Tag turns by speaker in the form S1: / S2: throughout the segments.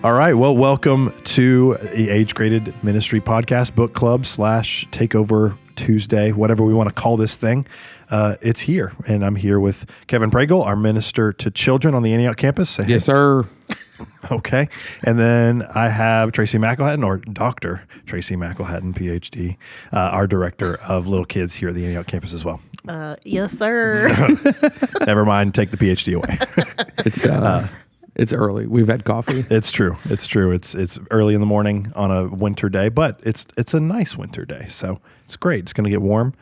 S1: All right. Well, welcome to the Age Graded Ministry Podcast, Book Club / Takeover Tuesday, whatever we want to call this thing. It's here. And I'm here with Kevin Pregel, our minister to children on the Antioch campus. Say
S2: yes,
S1: hey.
S2: sir.
S1: Okay. And then I have Tracy McElhatton, or Dr. Tracy McElhatton, PhD, our director of little kids here at the Antioch campus as well.
S3: Yes, sir.
S1: Never mind. Take the PhD away.
S2: It's early. We've had coffee.
S1: It's true. It's early in the morning on a winter day, but it's a nice winter day. So it's great. It's going to get warm.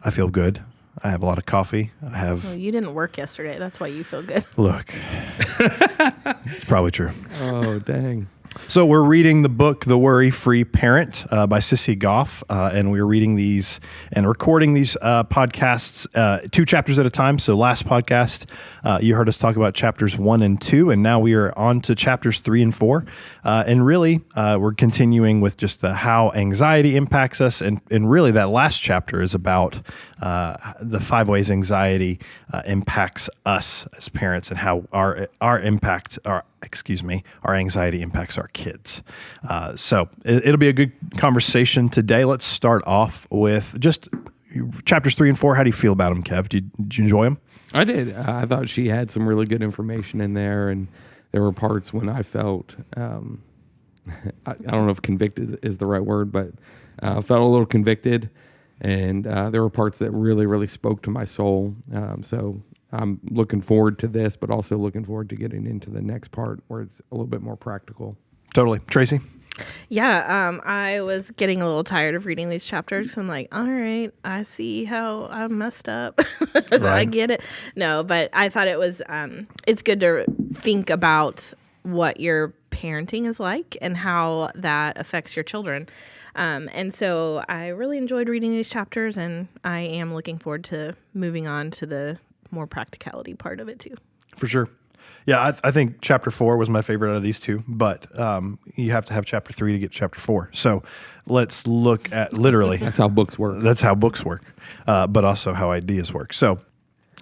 S1: I feel good. I have a lot of coffee.
S3: Well, you didn't work yesterday. That's why you feel good.
S1: Look, it's probably true.
S2: Oh, dang.
S1: So we're reading the book, The Worry-Free Parent by Sissy Goff, and we're reading these and recording these podcasts 2 chapters at a time. So last podcast, you heard us talk about chapters 1 and 2, and now we are on to chapters 3 and 4. And really, we're continuing with just how anxiety impacts us, and really that last chapter is about the 5 ways anxiety impacts us as parents and how our anxiety impacts our kids. So it'll be a good conversation today. Let's start off with just chapters 3 and 4. How do you feel about them, Kev? Did you enjoy them?
S2: I did. I thought she had some really good information in there, and there were parts when I felt, I don't know if convicted is the right word, but I felt a little convicted, and there were parts that really, really spoke to my soul. So I'm looking forward to this, but also looking forward to getting into the next part where it's a little bit more practical.
S1: Totally. Tracy?
S3: Yeah, I was getting a little tired of reading these chapters. I'm like, all right, I see how I messed up.
S1: Right.
S3: I get it. No, but I thought it was, it's good to think about what your parenting is like and how that affects your children. And so I really enjoyed reading these chapters, and I am looking forward to moving on to the more practicality part of it too.
S1: For sure. Yeah, I think chapter 4 was my favorite out of these 2, but you have to have chapter 3 to get chapter 4. So let's look at literally.
S2: That's how books work.
S1: That's how books work, but also how ideas work. So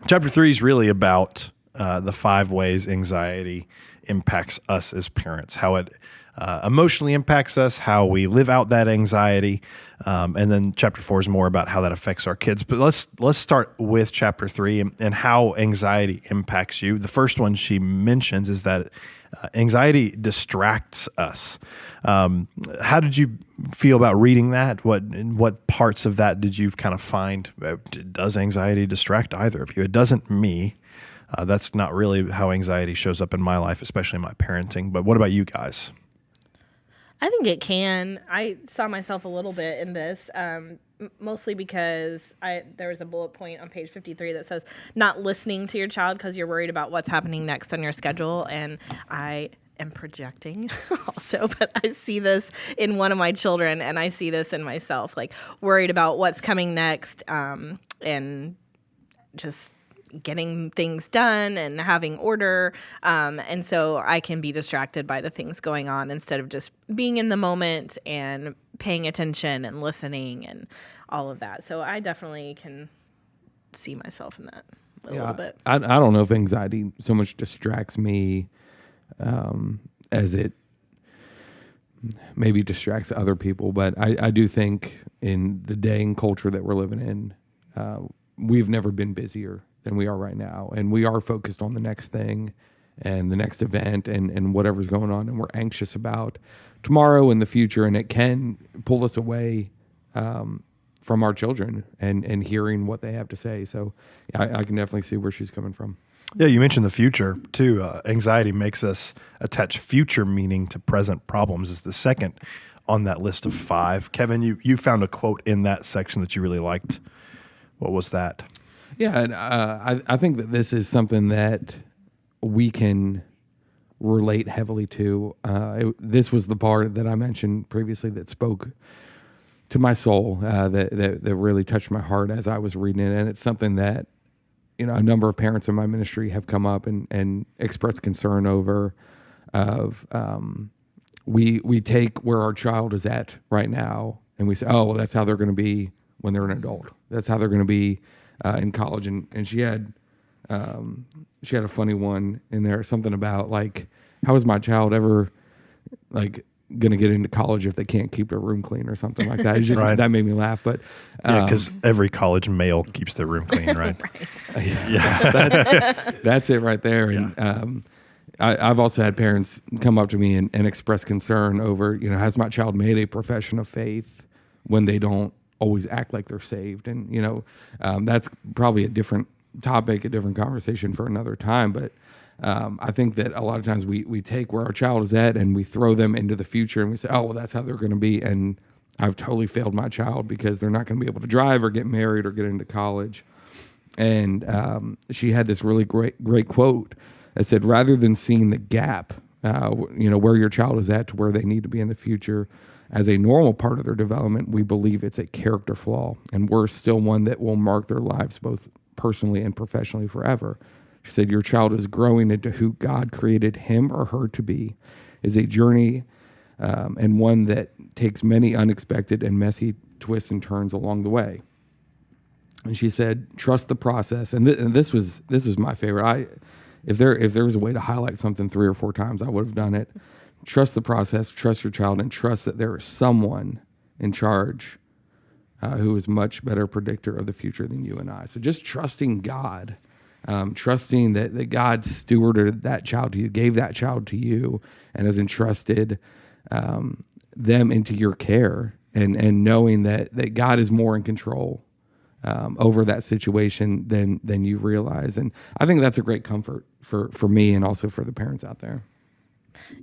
S1: chapter 3 is really about the 5 ways anxiety impacts us as parents, how it emotionally impacts us, how we live out that anxiety, and then chapter 4 is more about how that affects our kids. But let's start with chapter 3 and how anxiety impacts you. The first one she mentions is that anxiety distracts us. How did you feel about reading that? What parts of that did you kind of find? Does anxiety distract either of you? It doesn't me. That's not really how anxiety shows up in my life, especially in my parenting. But what about you guys?
S3: I think it can. I saw myself a little bit in this, mostly because there was a bullet point on page 53 that says not listening to your child because you're worried about what's happening next on your schedule. And I am projecting also, but I see this in one of my children, and I see this in myself, like worried about what's coming next, and just getting things done and having order. And so I can be distracted by the things going on instead of just being in the moment and paying attention and listening and all of that. So I definitely can see myself in that a little bit.
S2: I don't know if anxiety so much distracts me as it maybe distracts other people. But I do think in the day and culture that we're living in, we've never been busier than we are right now. And we are focused on the next thing and the next event and whatever's going on. And we're anxious about tomorrow and the future. And it can pull us away from our children and hearing what they have to say. So yeah, I can definitely see where she's coming from.
S1: Yeah, you mentioned the future too. Anxiety makes us attach future meaning to present problems is the second on that list of 5. Kevin, you found a quote in that section that you really liked. What was that?
S2: Yeah, and I think that this is something that we can relate heavily to. This was the part that I mentioned previously that spoke to my soul, that really touched my heart as I was reading it. And it's something that, a number of parents in my ministry have come up and expressed concern over. We take where our child is at right now, and we say, oh, well, that's how they're going to be when they're an adult. That's how they're going to be in college. And she had a funny one in there, something about like, how is my child ever like going to get into college if they can't keep their room clean or something like that. It's just
S1: Right.
S2: that made me laugh. But
S1: Yeah, because every college male keeps their room clean, right?
S2: that's it right there. And I've also had parents come up to me and express concern over, has my child made a profession of faith when they don't always act like they're saved? And, that's probably a different topic, a different conversation for another time. But I think that a lot of times we take where our child is at and we throw them into the future and we say, oh, well, that's how they're going to be. And I've totally failed my child because they're not going to be able to drive or get married or get into college. And she had this really great quote that said, rather than seeing the gap, where your child is at to where they need to be in the future as a normal part of their development, we believe it's a character flaw, and worse still, one that will mark their lives both personally and professionally forever. She said, your child is growing into who God created him or her to be, is a journey and one that takes many unexpected and messy twists and turns along the way. And she said, trust the process. And this was my favorite. If there was a way to highlight something 3 or 4 times, I would have done it. Trust the process, trust your child, and trust that there is someone in charge who is much better predictor of the future than you and I. So just trusting God, trusting that God stewarded that child to you, gave that child to you, and has entrusted them into your care, and knowing that God is more in control over that situation than you realize. And I think that's a great comfort for me and also for the parents out there.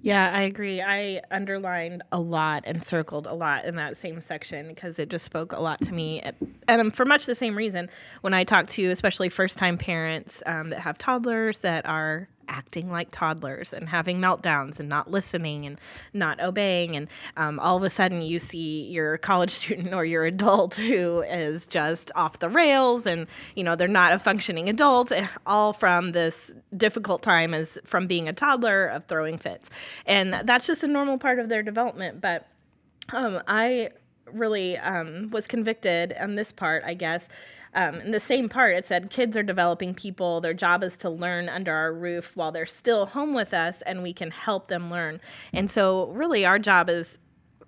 S3: Yeah, I agree. I underlined a lot and circled a lot in that same section because it just spoke a lot to me. And for much the same reason, when I talk to especially first-time parents that have toddlers that are acting like toddlers and having meltdowns and not listening and not obeying, and all of a sudden you see your college student or your adult who is just off the rails, and they're not a functioning adult, all from this difficult time as from being a toddler of throwing fits. And that's just a normal part of their development. But I really was convicted on this part, I guess. In the same part, it said, kids are developing people. Their job is to learn under our roof while they're still home with us, and we can help them learn. And so really our job is,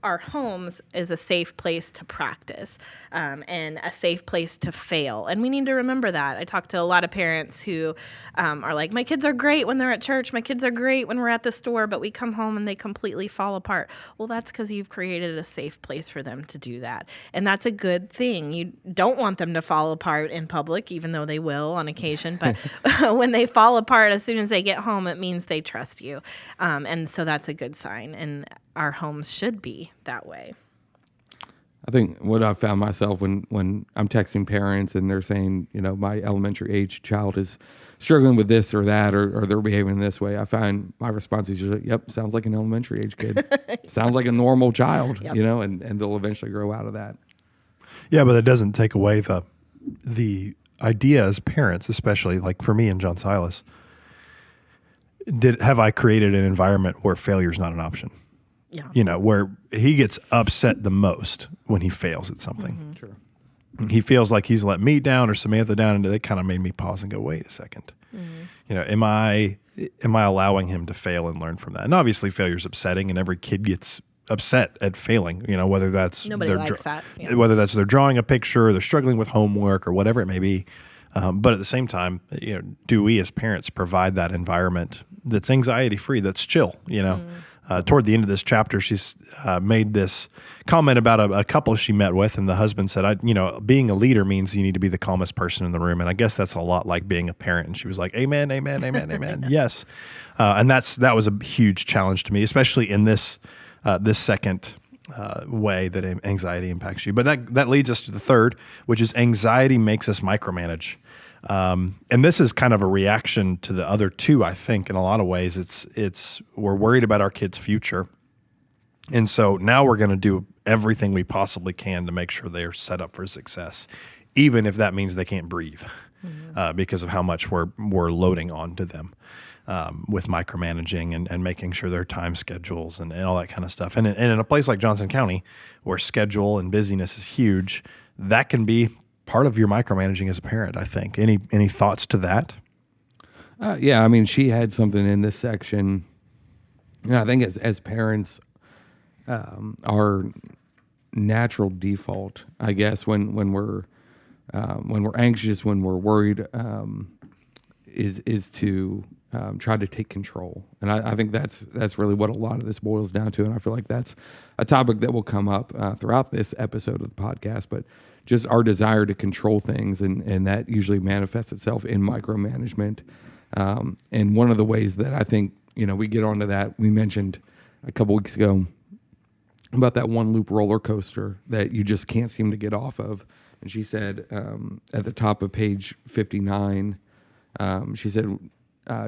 S3: our homes is a safe place to practice and a safe place to fail. And we need to remember that. I talk to a lot of parents who are like, my kids are great when they're at church. My kids are great when we're at the store, but we come home and they completely fall apart. Well, that's because you've created a safe place for them to do that. And that's a good thing. You don't want them to fall apart in public, even though they will on occasion. But when they fall apart, as soon as they get home, it means they trust you. And so that's a good sign. And our homes should be that way.
S2: I think what I've found myself when I'm texting parents and they're saying, my elementary age child is struggling with this or that, or they're behaving this way, I find my response is usually, yep, sounds like an elementary age kid. Sounds like a normal child, yep. And they'll eventually grow out of that.
S1: Yeah, but it doesn't take away the idea as parents, especially like for me and John Silas, have I created an environment where failure is not an option? Yeah. Where he gets upset the most when he fails at something.
S2: Mm-hmm. Sure.
S1: He feels like he's let me down or Samantha down, and it kind of made me pause and go, wait a second. Mm-hmm. Am I allowing him to fail and learn from that? And obviously failure is upsetting, and every kid gets upset at failing, whether that's
S3: nobody likes that. Yeah.
S1: Whether that's they're drawing a picture or they're struggling with homework or whatever it may be. But at the same time, do we as parents provide that environment that's anxiety free, that's chill, Toward the end of this chapter, she's made this comment about a couple she met with, and the husband said, being a leader means you need to be the calmest person in the room. And I guess that's a lot like being a parent. And she was like, amen, amen, amen, amen. Yes. And that was a huge challenge to me, especially in this second way that anxiety impacts you. But that leads us to the third, which is anxiety makes us micromanage. And this is kind of a reaction to the other two, I think, in a lot of ways. It's we're worried about our kids' future. And so now we're going to do everything we possibly can to make sure they're set up for success, even if that means they can't breathe, because of how much we're loading onto them with micromanaging and making sure their time schedules and all that kind of stuff. And in a place like Johnson County, where schedule and busyness is huge, that can be part of your micromanaging as a parent, I think. Any thoughts to that?
S2: Yeah, I mean, she had something in this section. I think as parents, our natural default, I guess, when we're anxious, when we're worried, is to try to take control. And I think that's really what a lot of this boils down to. And I feel like that's a topic that will come up throughout this episode of the podcast, but just our desire to control things. And that usually manifests itself in micromanagement. And one of the ways that I think, we get onto that, we mentioned a couple weeks ago about that one loop roller coaster that you just can't seem to get off of. And she said, at the top of page 59, she said,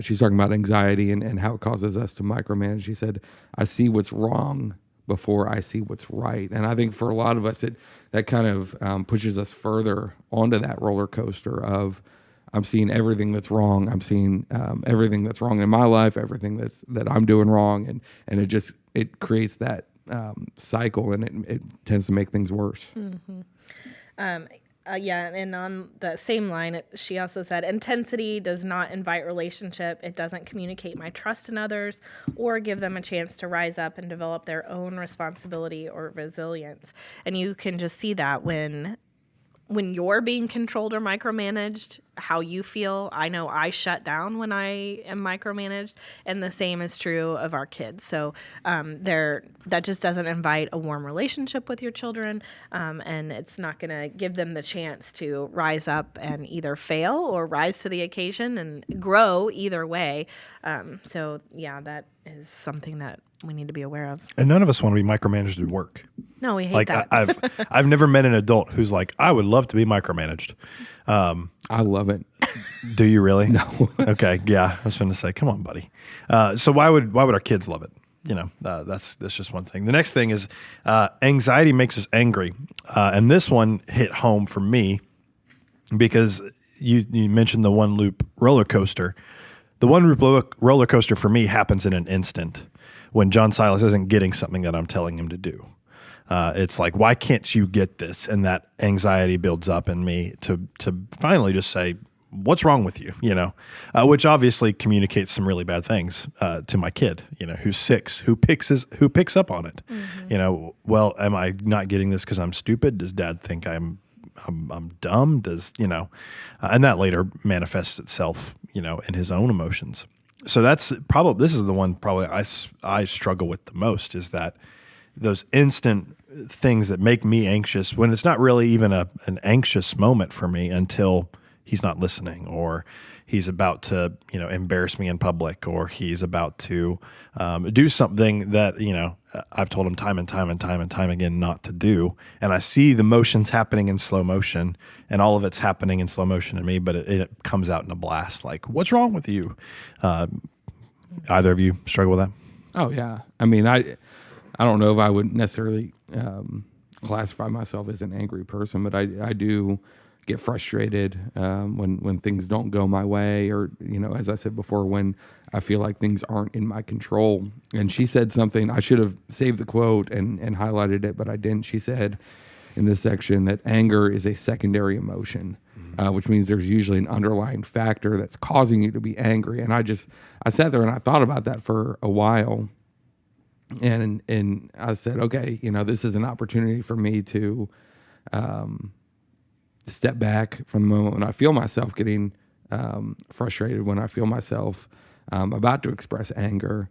S2: she's talking about anxiety and how it causes us to micromanage. She said, I see what's wrong before I see what's right. And I think for a lot of us, that kind of pushes us further onto that roller coaster of, I'm seeing everything that's wrong. I'm seeing everything that's wrong in my life, everything that I'm doing wrong. And it creates that cycle, and it tends to make things worse.
S3: Mm-hmm. And on the same line, she also said, intensity does not invite relationship. It doesn't communicate my trust in others or give them a chance to rise up and develop their own responsibility or resilience. And you can just see that when you're being controlled or micromanaged, how you feel. I know I shut down when I am micromanaged, and the same is true of our kids. So that just doesn't invite a warm relationship with your children, and it's not going to give them the chance to rise up and either fail or rise to the occasion and grow either way. That is something that we need to be aware of.
S1: And none of us want to be micromanaged at work.
S3: No, we hate that.
S1: I've never met an adult who's like, I would love to be micromanaged.
S2: I love it.
S1: Do you really?
S2: No.
S1: Okay. Yeah. I was going to say, come on, buddy. So why would our kids love it? That's just one thing. The next thing is anxiety makes us angry. And this one hit home for me because you mentioned the one loop roller coaster. The one loop roller coaster for me happens in an instant when John Silas isn't getting something that I'm telling him to do. It's like, why can't you get this? And that anxiety builds up in me to finally just say, what's wrong with you? Which obviously communicates some really bad things to my kid, who's 6, who picks up on it. Mm-hmm. Well, am I not getting this because I'm stupid? Does dad think I'm dumb? And that later manifests itself, in his own emotions. So this is the one probably I struggle with the most, is that those instant things that make me anxious when it's not really even an anxious moment for me until he's not listening, or he's about to, embarrass me in public, or he's about to do something that, I've told him time and time and time and time again not to do. And I see the motions happening in slow motion, and all of it's happening in slow motion in me, but it comes out in a blast. Like, what's wrong with you? Either of you struggle with that?
S2: Oh yeah. I mean, I don't know if I would necessarily classify myself as an angry person, but I do get frustrated when things don't go my way, or, as I said before, when I feel like things aren't in my control. And she said something, I should have saved the quote and highlighted it, but I didn't. She said in this section that anger is a secondary emotion, which means there's usually an underlying factor that's causing you to be angry. And I sat there and I thought about that for a while. And I said, okay, this is an opportunity for me to step back from the moment when I feel myself getting frustrated, when I feel myself about to express anger,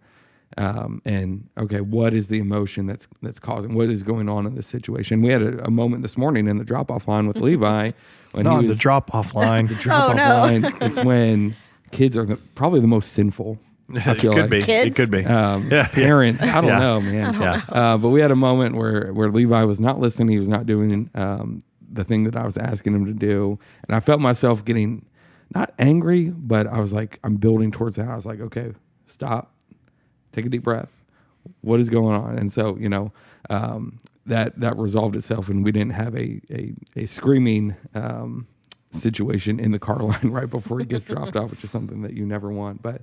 S2: and okay, what is the emotion that's causing? What is going on in this situation? We had a moment this morning in the drop-off line with Levi. When
S1: the drop-off line.
S2: The drop-off line. It's when kids are probably the most sinful. I feel
S1: it could be.
S3: Kids?
S1: It could be.
S2: Parents, I don't know, man.
S1: Yeah.
S2: But we had a moment where Levi was not listening. He was not doing the thing that I was asking him to do. And I felt myself getting not angry, but I was like, I'm building towards that. I was like, okay, stop, take a deep breath. What is going on? And so, that resolved itself, and we didn't have a screaming situation in the car line right before he gets dropped off, which is something that you never want. But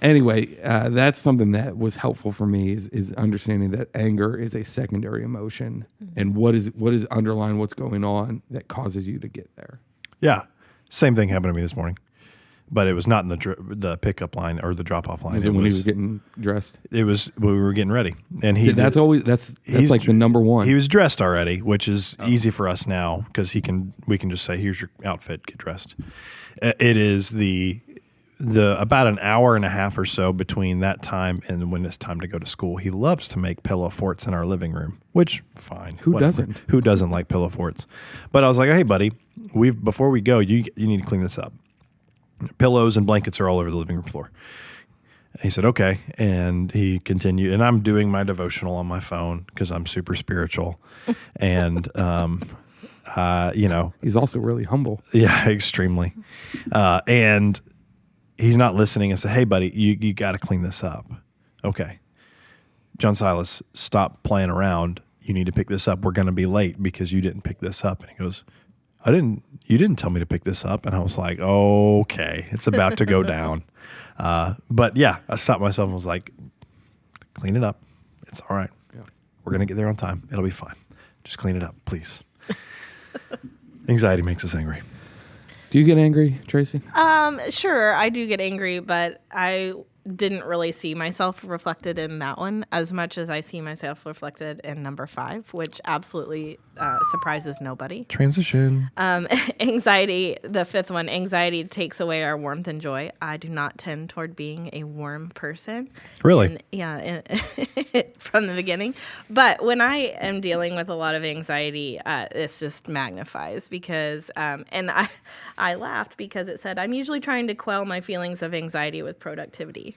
S2: anyway, that's something that was helpful for me is understanding that anger is a secondary emotion, and what is underlying what's going on that causes you to get there.
S1: Yeah. Same thing happened to me this morning. but it was not in the pickup line or the drop off line.
S2: Was it when he was getting dressed?
S1: It was when we were getting ready, and
S2: See, that's like the number one.
S1: He was dressed already, which is easy for us now because we can just say, "Here's your outfit, get dressed." It is the about an hour and a half or so between that time and when it's time to go to school. He loves to make pillow forts in our living room, which fine.
S2: Who doesn't?
S1: Who doesn't like pillow forts? But I was like, hey, buddy, before we go, you need to clean this up. Pillows and blankets are all over the living room floor. He said, okay. And he continued, and I'm doing my devotional on my phone because I'm super spiritual. And,
S2: he's also really humble.
S1: Yeah, extremely. And he's not listening. I said, hey, buddy, you got to clean this up. Okay. John Silas, stop playing around. You need to pick this up. We're going to be late because you didn't pick this up. And he goes, you didn't tell me to pick this up. And I was like, okay, it's about to go down. But yeah, I stopped myself and was like, clean it up. It's all right. Yeah. We're going to get there on time. It'll be fine. Just clean it up, please. Anxiety makes us angry.
S2: Do you get angry, Tracy?
S3: Sure, I do get angry, but I didn't really see myself reflected in that one as much as I see myself reflected in number 5, which absolutely surprises nobody.
S1: Transition.
S3: Anxiety, the 5th one, anxiety takes away our warmth and joy. I do not tend toward being a warm person.
S1: Really?
S3: From the beginning. But when I am dealing with a lot of anxiety, this just magnifies because, and I laughed because it said, I'm usually trying to quell my feelings of anxiety with productivity.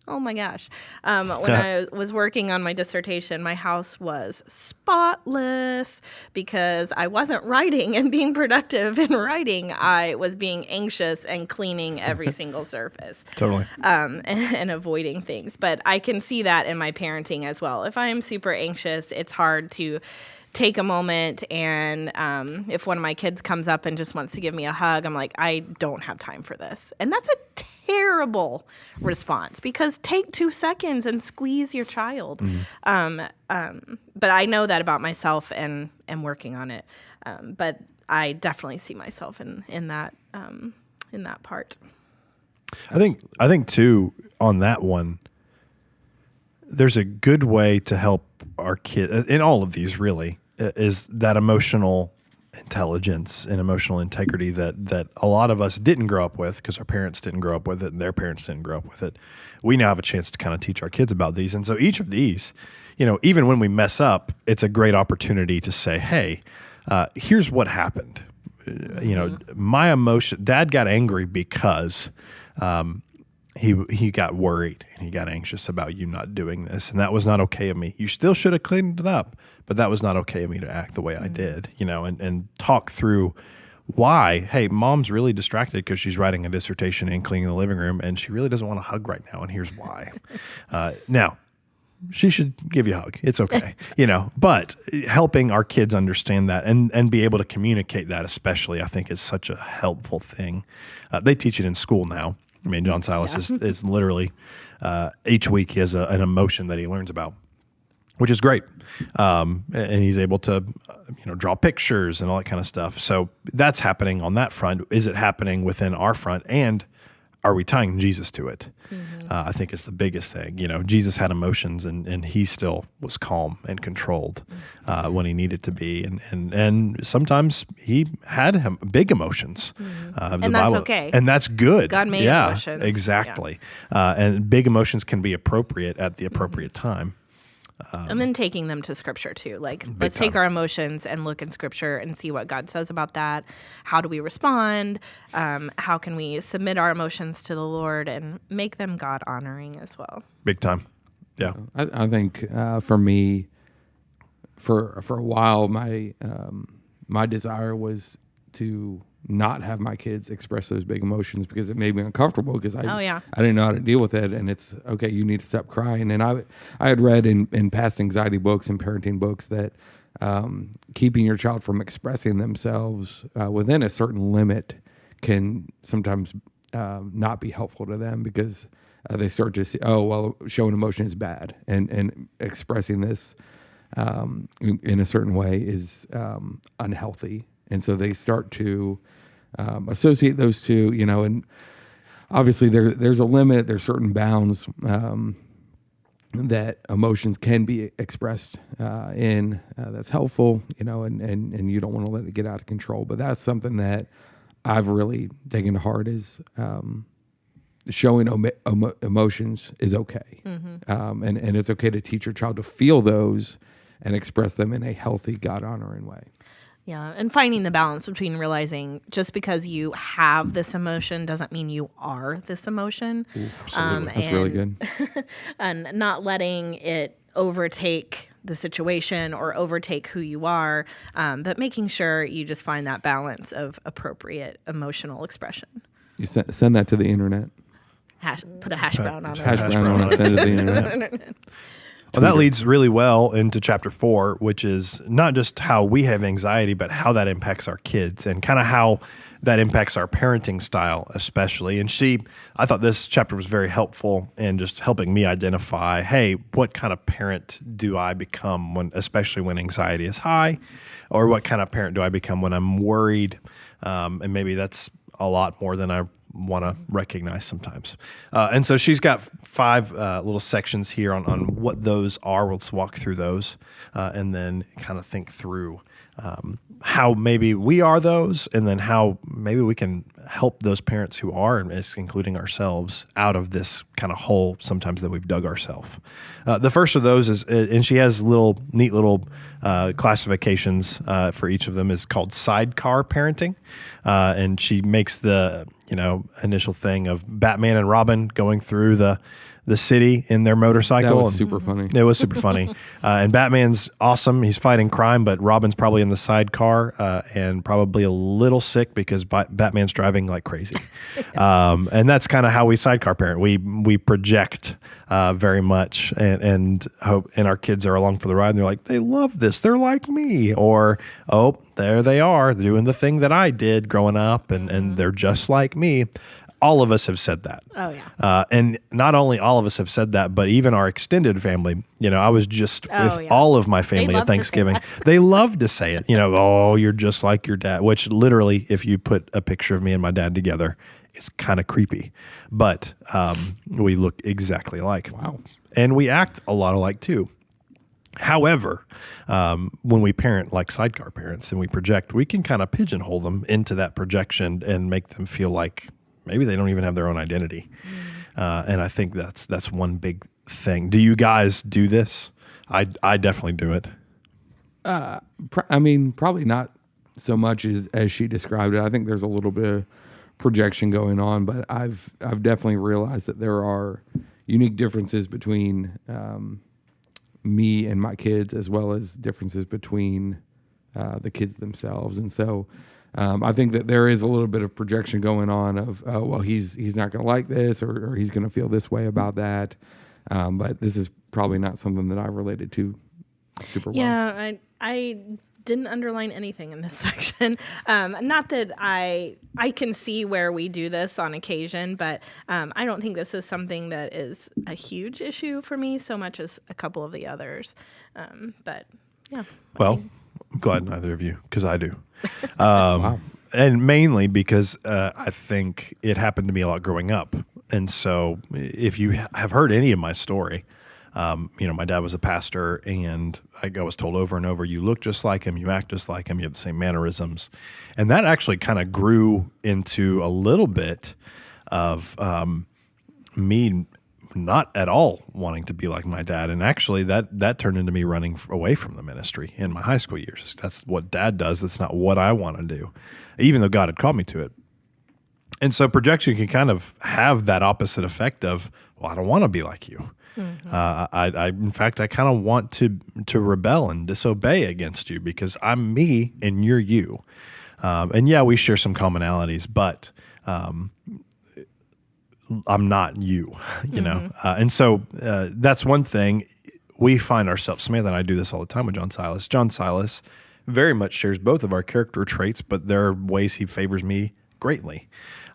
S3: Oh my gosh. When I was working on my dissertation, my house was spotless because I wasn't writing and being productive in writing. I was being anxious and cleaning every single surface.
S1: Totally.
S3: And avoiding things. But I can see that in my parenting as well. If I am super anxious, it's hard to take a moment and if one of my kids comes up and just wants to give me a hug, I'm like, I don't have time for this. And that's a terrible response because take 2 seconds and squeeze your child. Mm-hmm. But I know that about myself and working on it. But I definitely see myself in that part.
S1: I think too on that one, there's a good way to help our kids in all of these really is that emotional intelligence and emotional integrity that a lot of us didn't grow up with because our parents didn't grow up with it and their parents didn't grow up with it. We now have a chance to kind of teach our kids about these. And so each of these, even when we mess up, it's a great opportunity to say, hey, here's what happened. My emotion, Dad got angry because he got worried and he got anxious about you not doing this. And that was not okay of me. You still should have cleaned it up, but that was not okay of me to act the way I did, and talk through why, hey, mom's really distracted because she's writing a dissertation and cleaning the living room and she really doesn't want to hug right now. And here's why. Now, she should give you a hug. It's okay, but helping our kids understand that and be able to communicate that especially, I think is such a helpful thing. They teach it in school now. I mean, John Silas is literally each week he has an emotion that he learns about, which is great. And he's able to, draw pictures and all that kind of stuff. So that's happening on that front. Is it happening within our front? And are we tying Jesus to it? Mm-hmm. I think it's the biggest thing. Jesus had emotions and he still was calm and controlled when he needed to be. And sometimes he had big emotions.
S3: Mm-hmm. And that's okay.
S1: And that's good.
S3: God made emotions.
S1: Exactly. Yeah. And big emotions can be appropriate at the appropriate time.
S3: And then taking them to Scripture too. Like, let's take our emotions and look in Scripture and see what God says about that. How do we respond? How can we submit our emotions to the Lord and make them God honoring as well?
S1: Big time. Yeah.
S2: I think for me, for a while, my desire was to not have my kids express those big emotions because it made me uncomfortable because I didn't know how to deal with it. And it's okay, you need to stop crying. And I had read in past anxiety books and parenting books that keeping your child from expressing themselves within a certain limit can sometimes not be helpful to them because they start to see, showing emotion is bad and expressing this in a certain way is unhealthy. And so they start to associate those two, and obviously there's a limit. There's certain bounds that emotions can be expressed in that's helpful, and you don't want to let it get out of control. But that's something that I've really taken to heart is showing emotions is okay. And it's okay to teach your child to feel those and express them in a healthy, God-honoring way.
S3: Yeah, and finding the balance between realizing just because you have this emotion doesn't mean you are this emotion.
S2: Ooh, absolutely. That's really good.
S3: And not letting it overtake the situation or overtake who you are, but making sure you just find that balance of appropriate emotional expression.
S2: You send that to the internet.
S3: Put a hash brown on it.
S2: Hash brown on it, send it to the internet.
S1: Well, that leads really well into chapter 4, which is not just how we have anxiety, but how that impacts our kids and kind of how that impacts our parenting style, especially. And I thought this chapter was very helpful in just helping me identify, hey, what kind of parent do I become especially when anxiety is high, or what kind of parent do I become when I'm worried? And maybe that's a lot more than I want to recognize sometimes. And so she's got 5 little sections here on what those are. Let's walk through those and then kind of think through how maybe we are those, and then how maybe we can help those parents who are, including ourselves, out of this kind of hole sometimes that we've dug ourselves. The first of those is, and she has neat little classifications for each of them, is called sidecar parenting. And she makes the initial thing of Batman and Robin going through the city in their motorcycle.
S2: That was super funny.
S1: It was super funny. And Batman's awesome. He's fighting crime, but Robin's probably in the sidecar and probably a little sick because Batman's driving like crazy. And that's kind of how we sidecar parent. We project very much and hope, and our kids are along for the ride and they're like, they love this. They're like me. Or, oh, there they are doing the thing that I did growing up and they're just like me. All of us have said that.
S3: Oh, yeah.
S1: And not only all of us have said that, but even our extended family. I was just with all of my family at Thanksgiving. They love to say it. Oh, you're just like your dad, which literally, if you put a picture of me and my dad together, it's kind of creepy. But we look exactly alike.
S2: Wow.
S1: And we act a lot alike, too. However, when we parent like sidecar parents and we project, we can kind of pigeonhole them into that projection and make them feel like maybe they don't even have their own identity. And I think that's one big thing. Do you guys do this? I definitely do it.
S2: Probably not so much as she described it. I think there's a little bit of projection going on, but I've definitely realized that there are unique differences between me and my kids, as well as differences between the kids themselves. And so I think that there is a little bit of projection going on of, well, he's not going to like this, or he's going to feel this way about that. But this is probably not something that I related to super well.
S3: Yeah, I didn't underline anything in this section. Not that I can see where we do this on occasion, but I don't think this is something that is a huge issue for me so much as a couple of the others. But yeah.
S1: Well, I'm glad neither of you, because I do.
S2: Wow.
S1: And mainly because I think it happened to me a lot growing up. And so if you have heard any of my story, my dad was a pastor, and I was told over and over, you look just like him, you act just like him, you have the same mannerisms. And that actually kind of grew into a little bit of me not at all wanting to be like my dad. And actually that turned into me running away from the ministry in my high school years. That's what dad does. That's not what I want to do, even though God had called me to it. And so projection can kind of have that opposite effect of, well, I don't want to be like you. Mm-hmm. In fact, I kind of want to rebel and disobey against you because I'm me and you're you. And yeah, we share some commonalities, but I'm not you, know? And so that's one thing we find ourselves, Samantha and I do this all the time with John Silas. John Silas very much shares both of our character traits, but there are ways he favors me greatly.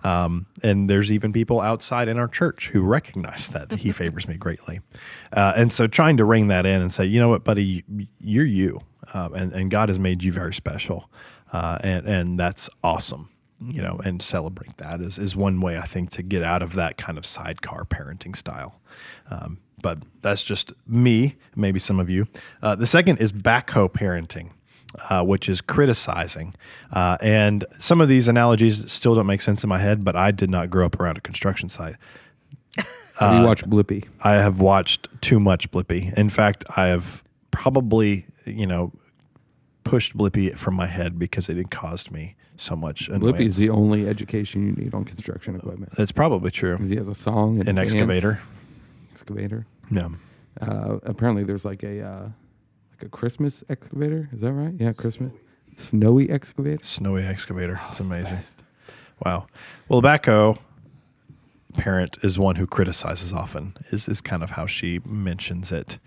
S1: And there's even people outside in our church who recognize that he favors me greatly. And so trying to rein that in and say, you know what, buddy, you're you. And God has made you very special. And that's awesome. and celebrate that is one way I think to get out of that kind of sidecar parenting style. But that's just me, maybe some of you. The second is backhoe parenting, which is criticizing. And some of these analogies still don't make sense in my head, but I did not grow up around a construction site.
S2: Have you watched Blippi?
S1: I have watched too much Blippi. In fact, I have probably, pushed Blippi from my head because it had caused me so much annoyance.
S2: Blippi is the only education you need on construction equipment.
S1: That's probably true.
S2: Because he has a song and
S1: An excavator.
S2: Excavator.
S1: No.
S2: Apparently, there's like a Christmas excavator. Is that right? Yeah, Christmas. Snowy excavator.
S1: Snowy excavator. It's amazing.
S2: Best.
S1: Wow. Well, the backhoe parent is one who criticizes often, is kind of how she mentions it.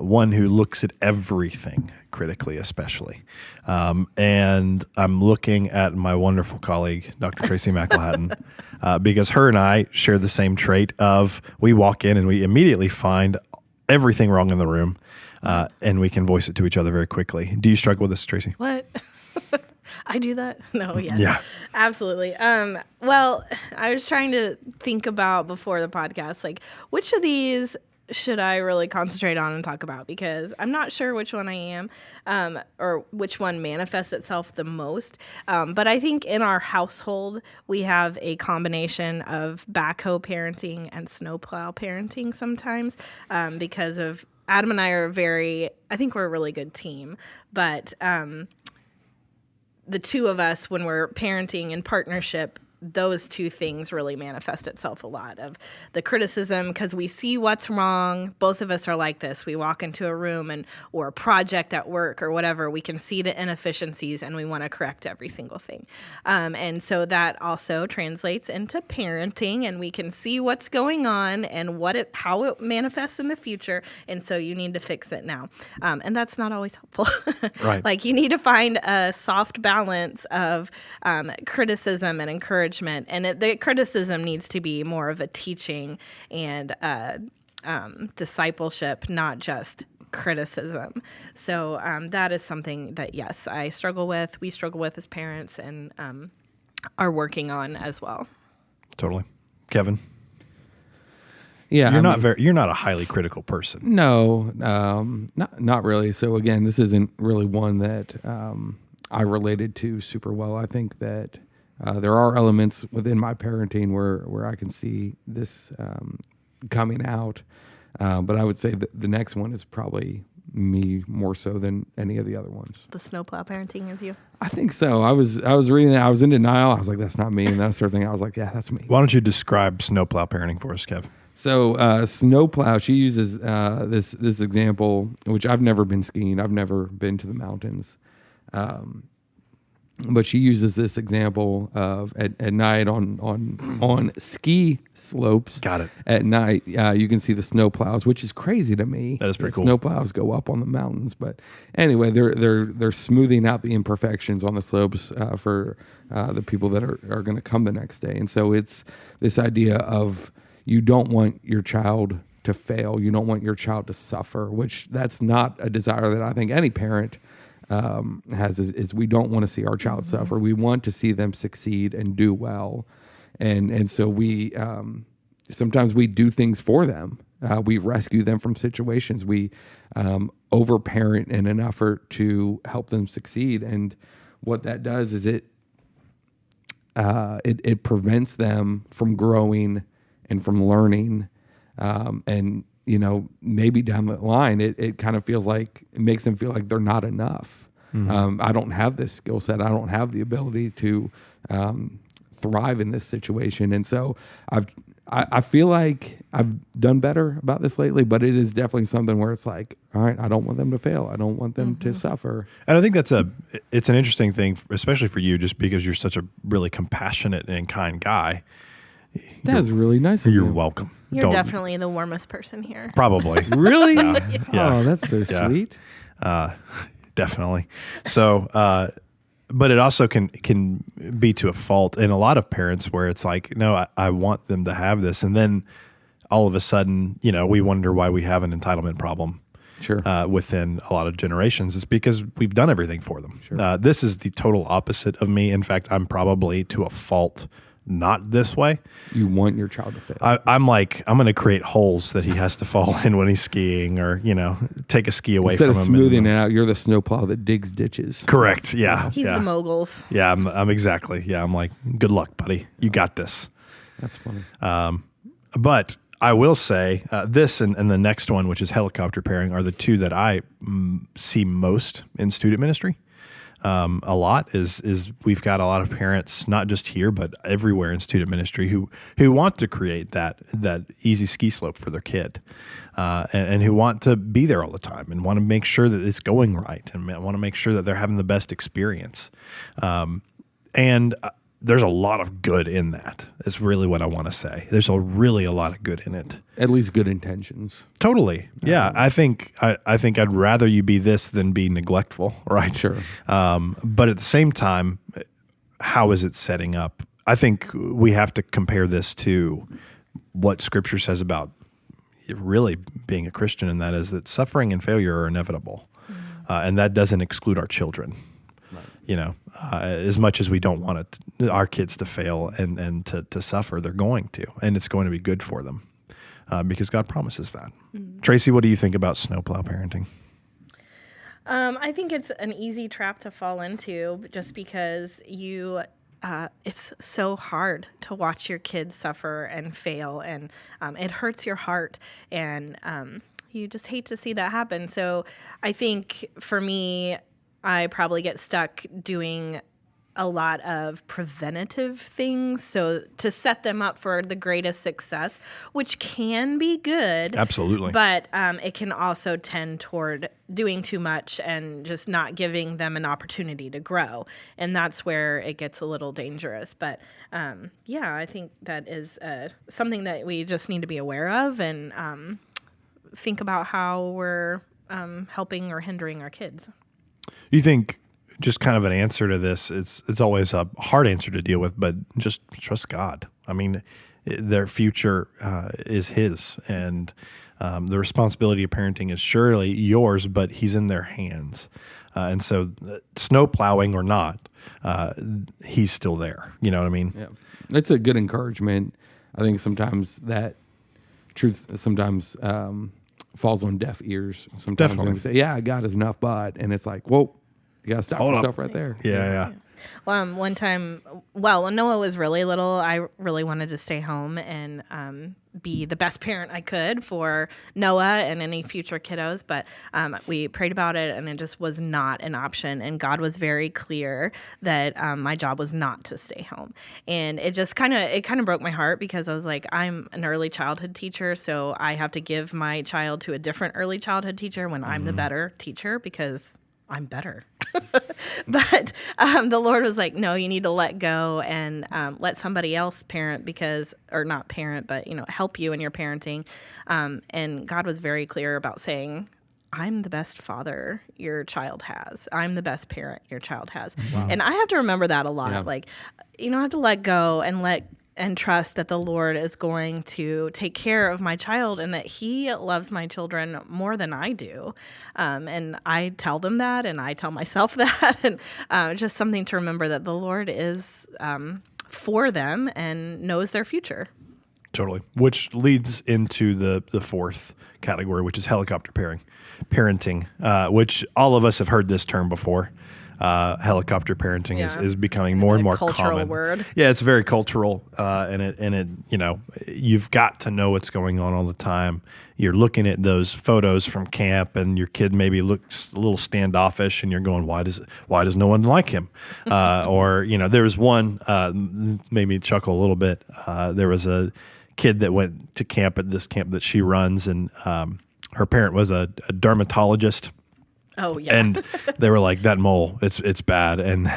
S1: One who looks at everything critically, especially. And I'm looking at my wonderful colleague, Dr. Tracy McElhatton, because her and I share the same trait of we walk in and we immediately find everything wrong in the room, and we can voice it to each other very quickly. Do you struggle with this, Tracy?
S3: What? I do that? No, yes.
S1: Yeah.
S3: Absolutely. Well, I was trying to think about before the podcast, like, which of these should I really concentrate on and talk about? Because I'm not sure which one I am, or which one manifests itself the most. But I think in our household, we have a combination of backhoe parenting and snowplow parenting sometimes, because of Adam and I I think we're a really good team, but the two of us, when we're parenting in partnership, those two things really manifest itself a lot of the criticism, because we see what's wrong. Both of us are like this. We walk into a room or a project at work or whatever, we can see the inefficiencies and we want to correct every single thing. And so that also translates into parenting, and we can see what's going on and how it manifests in the future. And so you need to fix it now. And that's not always helpful.
S1: Right.
S3: Like, you need to find a soft balance of criticism and encouragement. And the criticism needs to be more of a teaching and discipleship, not just criticism. So that is something that, yes, we struggle with as parents, and are working on as well.
S1: Totally. Kevin?
S2: Yeah,
S1: You're not a highly critical person.
S2: No, not really. So again, this isn't really one that I related to super well. I think that there are elements within my parenting where I can see this coming out, but I would say that the next one is probably me more so than any of the other ones.
S3: The snowplow parenting is you? I
S2: think so. I was reading that. I was in denial. I was like, that's not me. And that sort of thing. I was like, yeah, that's me.
S1: Why don't you describe snowplow parenting for us, Kev?
S2: So snowplow, she uses this example, which I've never been skiing. I've never been to the mountains. But she uses this example of at night on ski slopes.
S1: Got it.
S2: At night, you can see the snowplows, which is crazy to me.
S1: That is pretty cool.
S2: Snowplows go up on the mountains, but anyway, they're smoothing out the imperfections on the slopes for the people that are going to come the next day. And so it's this idea of you don't want your child to fail. You don't want your child to suffer, which that's not a desire that I think any parent has is we don't want to see our child suffer. We want to see them succeed and do well, and so we sometimes we do things for them. We rescue them from situations. We overparent in an effort to help them succeed, and what that does is it prevents them from growing and from learning, and maybe down the line, it kind of feels like, it makes them feel like they're not enough. Mm-hmm. I don't have this skill set. I don't have the ability to thrive in this situation. And so I feel like I've done better about this lately, but it is definitely something where it's like, all right, I don't want them to fail. I don't want them to suffer.
S1: And I think it's an interesting thing, especially for you, just because you're such a really compassionate and kind guy.
S2: That's really nice of you.
S1: You're welcome.
S3: You're definitely the warmest person here.
S1: Probably.
S2: Really?
S1: Yeah.
S2: Oh, that's so sweet.
S1: Definitely. So, but it also can be to a fault in a lot of parents where it's like, no, I want them to have this. And then all of a sudden, we wonder why we have an entitlement problem.
S2: Sure.
S1: Within a lot of generations. It's because we've done everything for them.
S2: Sure.
S1: This is the total opposite of me. In fact, I'm probably to a fault not this way.
S2: You want your child to fail.
S1: I'm going to create holes that he has to fall in when he's skiing, or take a ski away
S2: Instead
S1: from
S2: of
S1: him.
S2: smoothing it out, you're the snowplow that digs ditches.
S1: Correct. Yeah.
S3: He's
S1: yeah.
S3: the moguls.
S1: Yeah. I'm exactly. Yeah. I'm like, good luck, buddy. You got this.
S2: That's funny.
S1: But I will say this and the next one, which is helicopter pairing, are the two that I see most in student ministry. A lot is we've got a lot of parents, not just here, but everywhere in student ministry, who want to create that easy ski slope for their kid, and who want to be there all the time and want to make sure that it's going right and want to make sure that they're having the best experience. And there's a lot of good in that. Is really what I want to say. There's really a lot of good in it.
S2: At least good intentions.
S1: Totally. Yeah. I think I'd rather you be this than be neglectful. Right.
S2: Sure.
S1: But at the same time, how is it setting up? I think we have to compare this to what Scripture says about really being a Christian, and that is that suffering and failure are inevitable. And that doesn't exclude our children. Right. As much as we don't want our kids to fail and to suffer, they're going to, and it's going to be good for them because God promises that. Tracy, what do you think about snowplow parenting?
S3: I think it's an easy trap to fall into, just because it's so hard to watch your kids suffer and fail, and it hurts your heart, and you just hate to see that happen. So I think for me, I probably get stuck doing a lot of preventative things, so to set them up for the greatest success, which can be good.
S1: Absolutely.
S3: But it can also tend toward doing too much and just not giving them an opportunity to grow. And that's where it gets a little dangerous. But I think that is something that we just need to be aware of, and think about how we're helping or hindering our kids.
S1: You think, just kind of an answer to this, it's always a hard answer to deal with, but just trust God. I mean, their future is His, and the responsibility of parenting is surely yours, but He's in their hands. And so snow plowing or not, He's still there. You know what I mean?
S2: Yeah. It's a good encouragement. I think sometimes that truth falls on deaf ears. Sometimes
S1: Definitely.
S2: we say, yeah, God is enough, but, and it's like, whoa, you got to stop yourself right there.
S1: Yeah.
S3: One time, when Noah was really little, I really wanted to stay home and be the best parent I could for Noah and any future kiddos. But we prayed about it, and it just was not an option. And God was very clear that my job was not to stay home. And it just kind of broke my heart, because I was like, I'm an early childhood teacher, so I have to give my child to a different early childhood teacher when I'm the better teacher, because I'm better. But the Lord was like, no, you need to let go and let somebody else parent, or not parent, but help you in your parenting. And God was very clear about saying, I'm the best father your child has. I'm the best parent your child has. Wow. And I have to remember that a lot. Yeah. Like, I have to let go and trust that the Lord is going to take care of my child, and that He loves my children more than I do. And I tell them that, and I tell myself that, and just something to remember, that the Lord is for them and knows their future.
S1: Totally. Which leads into the fourth category, which is helicopter parenting, which all of us have heard this term before. Helicopter parenting is becoming more and more
S3: cultural
S1: common.
S3: Word.
S1: Yeah, it's very cultural, and it you've got to know what's going on all the time. You're looking at those photos from camp, and your kid maybe looks a little standoffish, and you're going, why does no one like him? Or there was one made me chuckle a little bit. There was a kid that went to camp at this camp that she runs, and her parent was a dermatologist.
S3: Oh yeah.
S1: And they were like, that mole, it's bad. And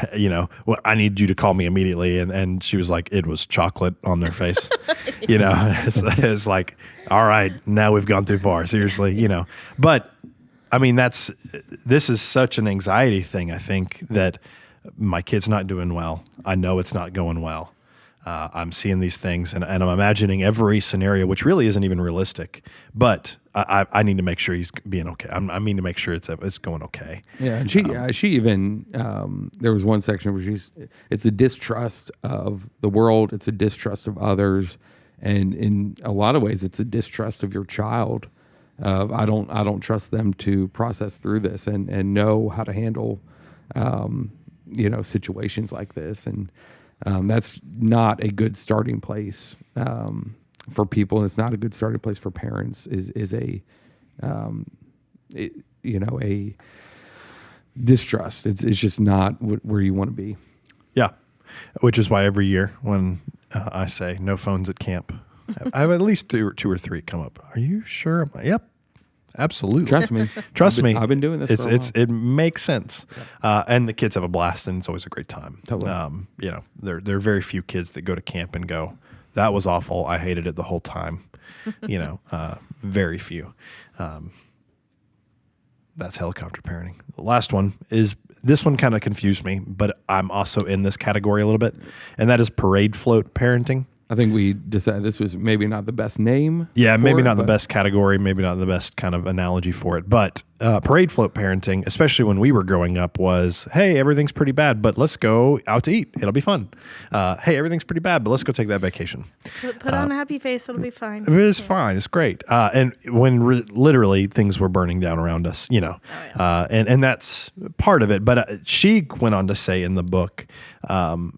S1: I need you to call me immediately. And she was like, it was chocolate on their face. It's like, all right, now we've gone too far. Seriously, But I mean, this is such an anxiety thing. I think that my kid's not doing well. I know it's not going well. I'm seeing these things, and I'm imagining every scenario, which really isn't even realistic. But I need to make sure he's being okay. I mean to make sure it's going okay.
S2: Yeah, and she even there was one section where it's a distrust of the world, it's a distrust of others, and in a lot of ways, it's a distrust of your child. I don't trust them to process through this and know how to handle situations like this, and that's not a good starting place for people, and it's not a good starting place for parents. Is a distrust. It's just not where you want to be.
S1: Yeah, which is why every year when I say no phones at camp, I have at least two or three come up. Are you sure? I'm like, yep. Absolutely.
S2: Trust me. I've been doing this for a while.
S1: It makes sense. Yeah. And the kids have a blast, and it's always a great time.
S2: Totally.
S1: There are very few kids that go to camp and go, that was awful. I hated it the whole time. Very few. That's helicopter parenting. The last one is, this one kind of confused me, but I'm also in this category a little bit, and that is parade float parenting.
S2: I think we decided this was maybe not the best name.
S1: Yeah, maybe not the best category, maybe not the best kind of analogy for it. But parade float parenting, especially when we were growing up, was, hey, everything's pretty bad, but let's go out to eat. It'll be fun. Hey, everything's pretty bad, but let's go take that vacation.
S3: Put on a happy face. It'll be fine.
S1: It's fine. It's great. And when literally things were burning down around us, and that's part of it. But she went on to say in the book,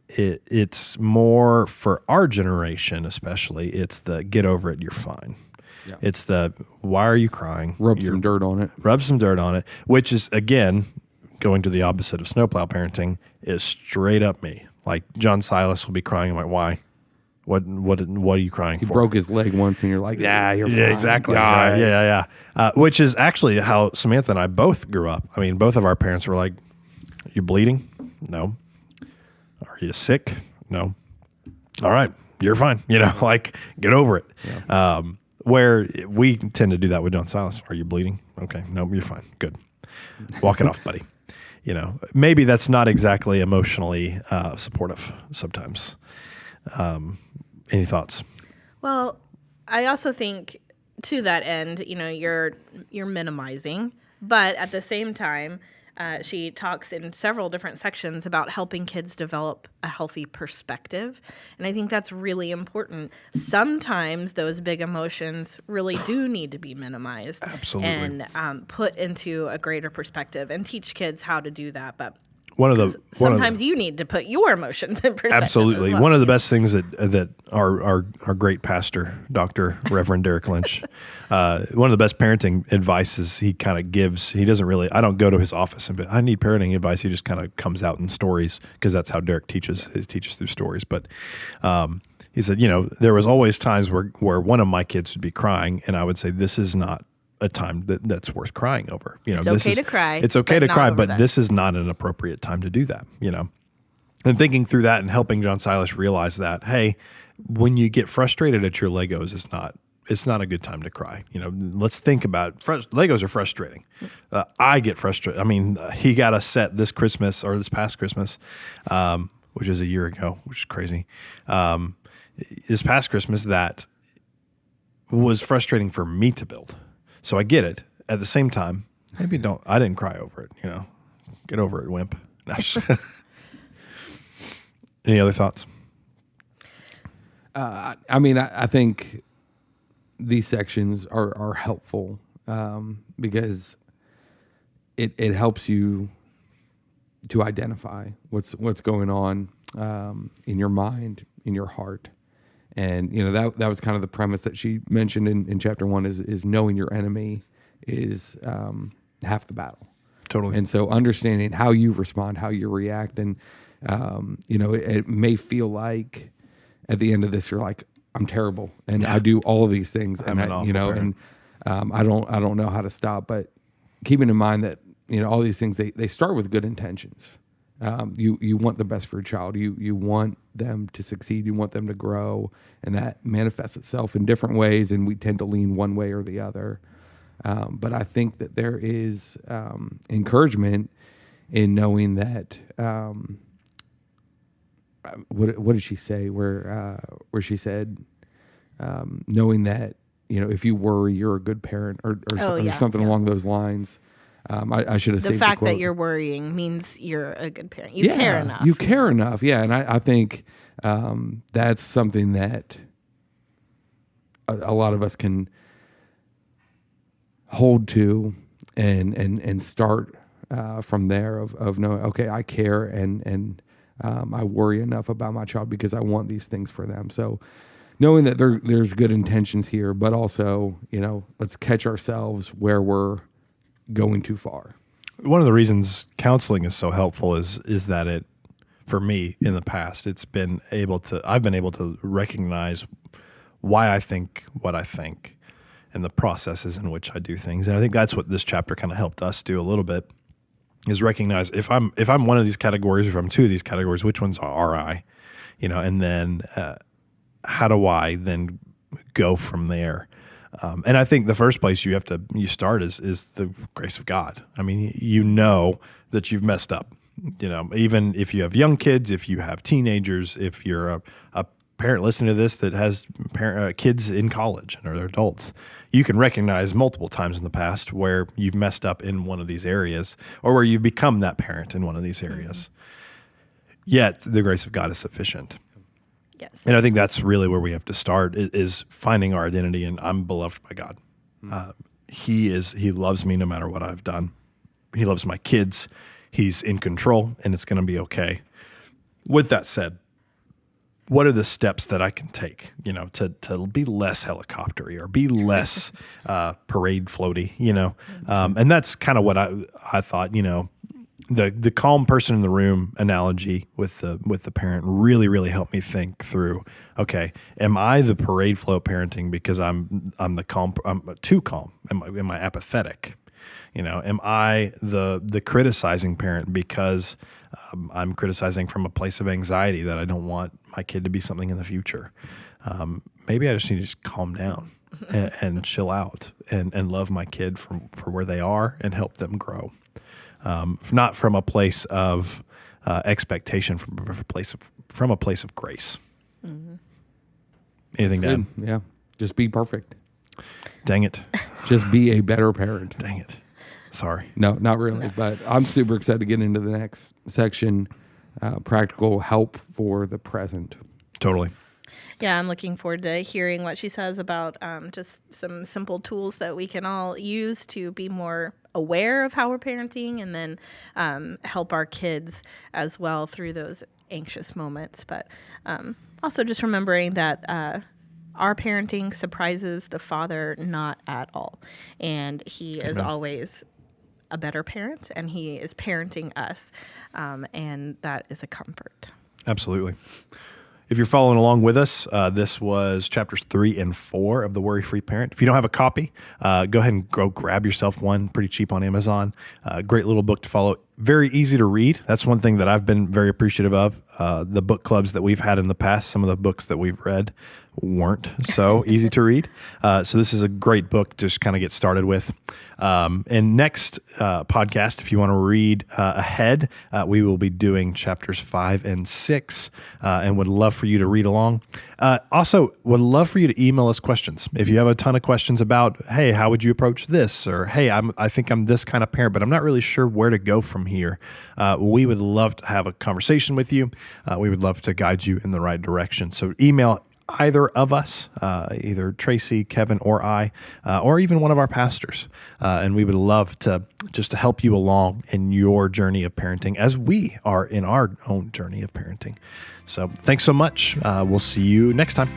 S1: it's more for our generation, especially, it's the get over it, you're fine. Yeah. It's the, why are you crying?
S2: Rub some dirt on it,
S1: which is, again, going to the opposite of snowplow parenting, is straight up me. Like, John Silas will be crying. I'm like, why? What are you crying for?
S2: He broke his leg once, and you're like, you're fine.
S1: Yeah, exactly. Yeah. Which is actually how Samantha and I both grew up. I mean, both of our parents were like, you bleeding? No. Are you sick? No. All right, you're fine. Like, get over it. Yeah. Where we tend to do that with John Silas. Are you bleeding? Okay. No, you're fine. Good. Walk it off, buddy. Maybe that's not exactly emotionally supportive sometimes. Any thoughts?
S3: Well, I also think to that end, you're minimizing, but at the same time, she talks in several different sections about helping kids develop a healthy perspective. And I think that's really important. Sometimes those big emotions really do need to be minimized.
S1: Absolutely.
S3: And put into a greater perspective and teach kids how to do that. But
S1: sometimes
S3: you need to put your emotions in perspective.
S1: Absolutely.
S3: As well.
S1: One of the best things that our great pastor, Dr. Reverend Derek Lynch, one of the best parenting advices he kind of gives. He doesn't really, I don't go to his office and be, I need parenting advice. He just kind of comes out in stories, because that's how Derek teaches. He teaches through stories. But he said, there was always times where one of my kids would be crying, and I would say, this is not a time that's worth crying over.
S3: It's okay to cry.
S1: It's okay to cry, but this is not an appropriate time to do that. And thinking through that and helping John Silas realize that, hey, when you get frustrated at your Legos, it's not a good time to cry. Let's think about Legos are frustrating. I get frustrated. I mean, he got a set this past Christmas, which is a year ago, which is crazy. This past Christmas, that was frustrating for me to build. So I get it. At the same time, I didn't cry over it, Get over it, wimp. No. Any other thoughts?
S2: I think these sections are helpful because it helps you to identify what's going on in your mind, in your heart. And that was kind of the premise that she mentioned in chapter 1 is knowing your enemy is half the battle.
S1: Totally.
S2: And so understanding how you respond, how you react, and it may feel like at the end of this you're like, I'm terrible and I do all of these things and I don't know how to stop. But keeping in mind that all these things they start with good intentions. You want the best for your child. You want them to succeed. You want them to grow, and that manifests itself in different ways. And we tend to lean one way or the other. But I think that there is encouragement in knowing that what did she say? Where she said, knowing that, if you worry, you're a good parent, or something along those lines. I should have saved
S3: the fact
S2: quote.
S3: That you're worrying means you're a good parent. You care enough.
S2: You care enough, yeah. And I think that's something that a lot of us can hold to and start from there of knowing, okay, I care and I worry enough about my child because I want these things for them. So knowing that there's good intentions here, but also, let's catch ourselves where we're going too far.
S1: One of the reasons counseling is so helpful is that it, for me in the past, I've been able to recognize why I think what I think and the processes in which I do things. And I think that's what this chapter kind of helped us do a little bit, is recognize if I'm one of these categories, or if I'm two of these categories, which ones are I, and then how do I then go from there? And I think the first place you start is the grace of God. I mean, that you've messed up, even if you have young kids, if you have teenagers, if you're a parent listening to this that has kids in college or they're adults, you can recognize multiple times in the past where you've messed up in one of these areas, or where you've become that parent in one of these areas. Yet the grace of God is sufficient.
S3: Yes.
S1: And I think that's really where we have to start, is finding our identity. And I'm beloved by God. He loves me no matter what I've done. He loves my kids. He's in control, and it's going to be okay. With that said, what are the steps that I can take, to be less helicoptery or be less parade floaty, and that's kind of what I thought, the calm person in the room analogy with the parent really, really helped me think through, okay, am I the parade float parenting because I'm the calm, I'm too calm? Am I apathetic? Am I the criticizing parent because I'm criticizing from a place of anxiety that I don't want my kid to be something in the future? Maybe I just need to just calm down and chill out and love my kid for where they are and help them grow. Not from a place of expectation, from a place of grace.
S3: Mm-hmm.
S1: Anything to add?
S2: Yeah. Just be perfect.
S1: Dang it.
S2: Just be a better parent.
S1: Dang it. Sorry.
S2: No, not really. But I'm super excited to get into the next section, practical help for the present.
S1: Totally.
S3: Yeah, I'm looking forward to hearing what she says about just some simple tools that we can all use to be more aware of how we're parenting, and then help our kids as well through those anxious moments. But also just remembering that our parenting surprises the Father not at all. And He is always a better parent, and He is parenting us. And that is a comfort.
S1: Absolutely. If you're following along with us, this was chapters 3 and 4 of The Worry-Free Parent. If you don't have a copy, go ahead and go grab yourself one, pretty cheap on Amazon. Great little book to follow. Very easy to read. That's one thing that I've been very appreciative of. The book clubs that we've had in the past, some of the books that we've read weren't so easy to read. So this is a great book to just kind of get started with. And next podcast, if you want to read ahead, we will be doing chapters 5 and 6, and would love for you to read along. Also, would love for you to email us questions. If you have a ton of questions about, hey, how would you approach this? Or, hey, I think I'm this kind of parent, but I'm not really sure where to go from here. We would love to have a conversation with you. We would love to guide you in the right direction. So email either of us, either Tracy, Kevin, or I, or even one of our pastors. And we would love to help you along in your journey of parenting as we are in our own journey of parenting. So thanks so much. We'll see you next time.